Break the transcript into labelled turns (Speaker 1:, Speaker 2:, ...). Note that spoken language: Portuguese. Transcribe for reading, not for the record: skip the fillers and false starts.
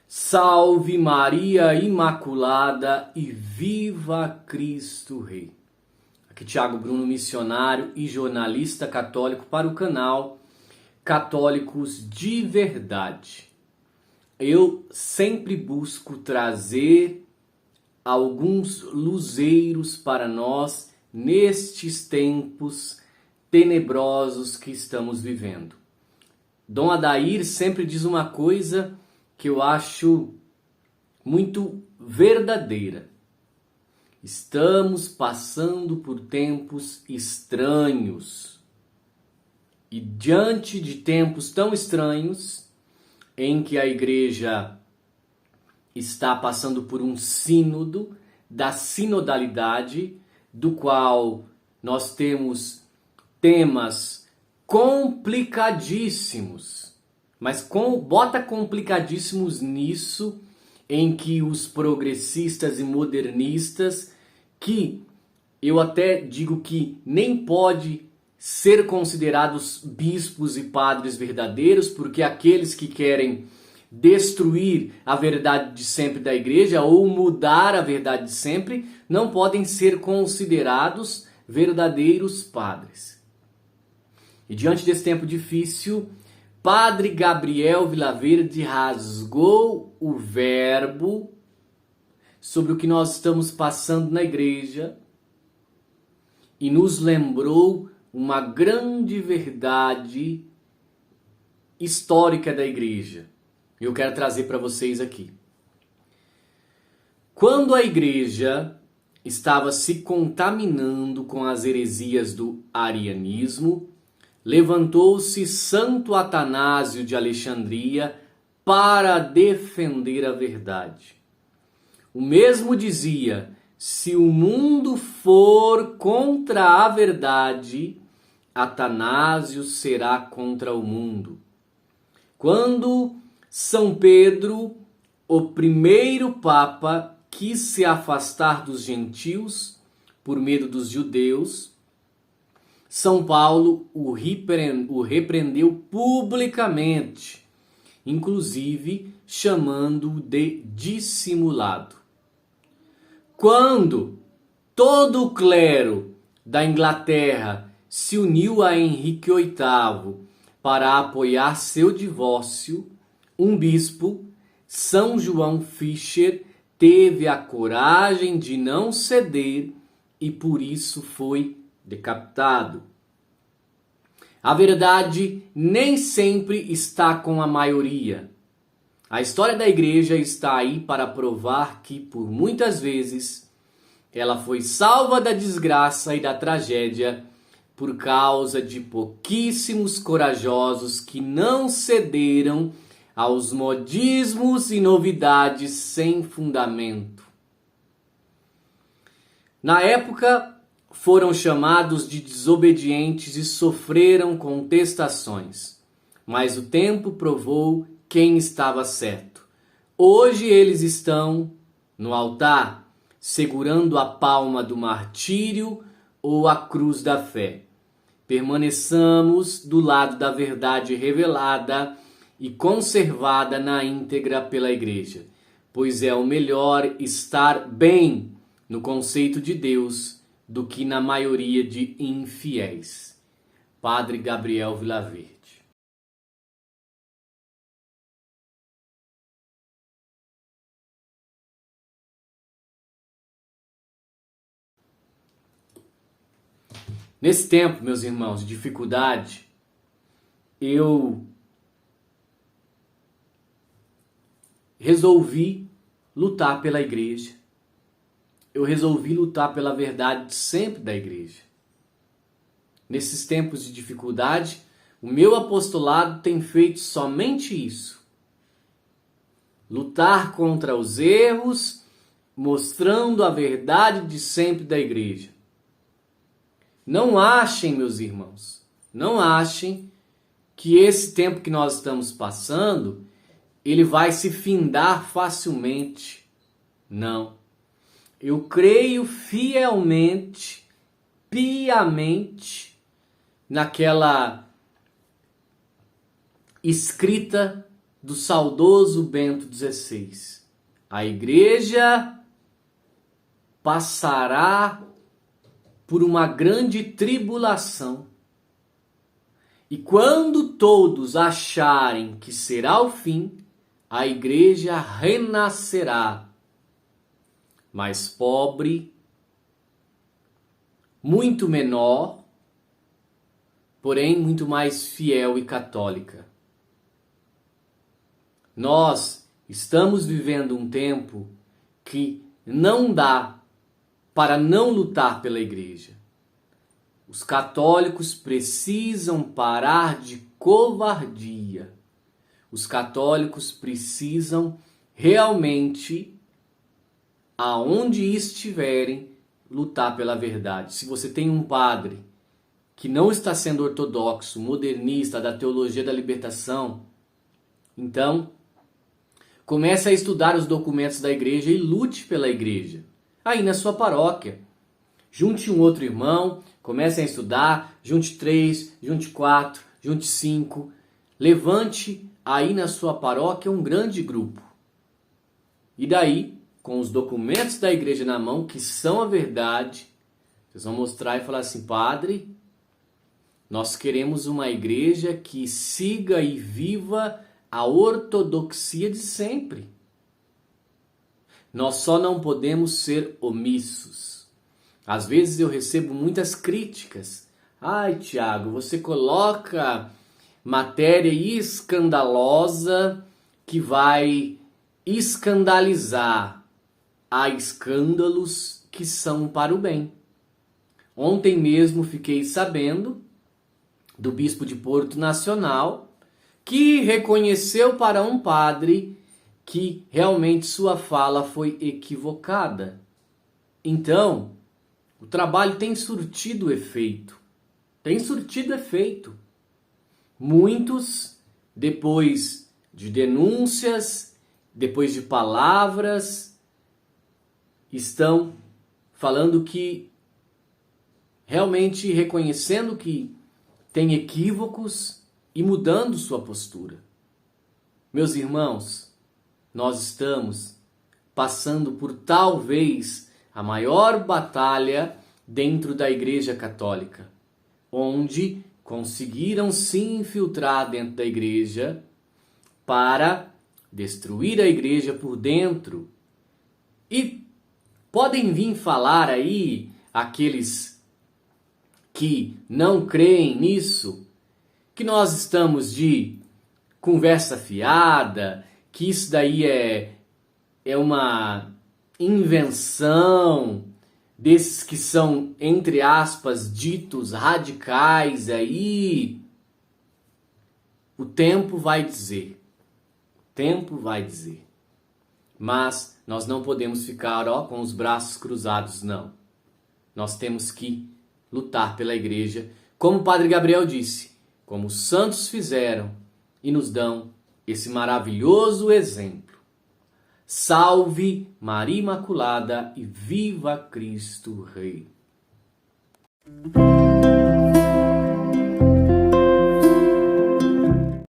Speaker 1: Salve Maria Imaculada e viva Cristo Rei. Aqui Thiago Bruno, missionário e jornalista católico para o canal Católicos de Verdade. Eu sempre busco trazer alguns luzeiros para nós nestes tempos tenebrosos que estamos vivendo. Dom Adair sempre diz uma coisa que eu acho muito verdadeira. Estamos passando por tempos estranhos. E diante de tempos tão estranhos, em que a igreja está passando por um sínodo da sinodalidade, do qual nós temos temas complicadíssimos. Mas bota complicadíssimos nisso, em que os progressistas e modernistas, que eu até digo que nem pode ser considerados bispos e padres verdadeiros, porque aqueles que querem destruir a verdade de sempre da igreja ou mudar a verdade de sempre, não podem ser considerados verdadeiros padres. E diante desse tempo difícil, Padre Gabriel Vilaverde rasgou o verbo sobre o que nós estamos passando na igreja e nos lembrou uma grande verdade histórica da igreja. Eu quero trazer para vocês aqui. Quando a igreja estava se contaminando com as heresias do arianismo, levantou-se Santo Atanásio de Alexandria para defender a verdade. O mesmo dizia: se o mundo for contra a verdade, Atanásio será contra o mundo. Quando São Pedro, o primeiro Papa, quis se afastar dos gentios por medo dos judeus, São Paulo o repreendeu publicamente, inclusive chamando-o de dissimulado. Quando todo o clero da Inglaterra se uniu a Henrique VIII para apoiar seu divórcio, um bispo, São João Fisher, teve a coragem de não ceder e por isso foi decapitado. A verdade nem sempre está com a maioria. A história da igreja está aí para provar que, por muitas vezes, ela foi salva da desgraça e da tragédia por causa de pouquíssimos corajosos que não cederam aos modismos e novidades sem fundamento. Na época, foram chamados de desobedientes e sofreram contestações, mas o tempo provou quem estava certo. Hoje eles estão no altar, segurando a palma do martírio ou a cruz da fé. Permaneçamos do lado da verdade revelada e conservada na íntegra pela igreja, pois é o melhor estar bem no conceito de Deus do que na maioria de infiéis. Padre Gabriel Vilaverde. Nesse tempo, meus irmãos, de dificuldade, eu resolvi lutar pela igreja. Eu resolvi lutar pela verdade sempre da igreja. Nesses tempos de dificuldade, o meu apostolado tem feito somente isso. Lutar contra os erros, mostrando a verdade de sempre da igreja. Não achem, meus irmãos, não achem que esse tempo que nós estamos passando, ele vai se findar facilmente. Não. Eu creio fielmente, piamente, naquela escrita do saudoso Bento XVI. A igreja passará por uma grande tribulação. E quando todos acharem que será o fim, a igreja renascerá, mais pobre, muito menor, porém muito mais fiel e católica. Nós estamos vivendo um tempo que não dá para não lutar pela igreja. Os católicos precisam parar de covardia. Os católicos precisam realmente, aonde estiverem, lutar pela verdade. Se você tem um padre que não está sendo ortodoxo, modernista, da teologia da libertação, então comece a estudar os documentos da igreja e lute pela igreja. Aí na sua paróquia, junte um outro irmão, comece a estudar, junte 3, junte 4, junte 5, levante aí na sua paróquia um grande grupo. E daí, com os documentos da igreja na mão, que são a verdade, vocês vão mostrar e falar assim: padre, nós queremos uma igreja que siga e viva a ortodoxia de sempre. Nós só não podemos ser omissos. Às vezes eu recebo muitas críticas. Ai, Tiago, você coloca matéria escandalosa que vai escandalizar. Há escândalos que são para o bem. Ontem mesmo fiquei sabendo do bispo de Porto Nacional que reconheceu para um padre que realmente sua fala foi equivocada. Então, o trabalho tem surtido efeito. Tem surtido efeito. Muitos, depois de denúncias, depois de palavras, estão falando que, realmente reconhecendo que tem equívocos e mudando sua postura. Meus irmãos, nós estamos passando por talvez a maior batalha dentro da Igreja Católica, onde conseguiram se infiltrar dentro da igreja para destruir a igreja por dentro. E podem vir falar aí aqueles que não creem nisso, que nós estamos de conversa fiada, que isso daí é uma invenção desses que são, entre aspas, ditos radicais aí. O tempo vai dizer. O tempo vai dizer. Mas nós não podemos ficar com os braços cruzados, não. Nós temos que lutar pela igreja, como o Padre Gabriel disse, como os santos fizeram e nos dão esse maravilhoso exemplo. Salve Maria Imaculada e viva Cristo Rei!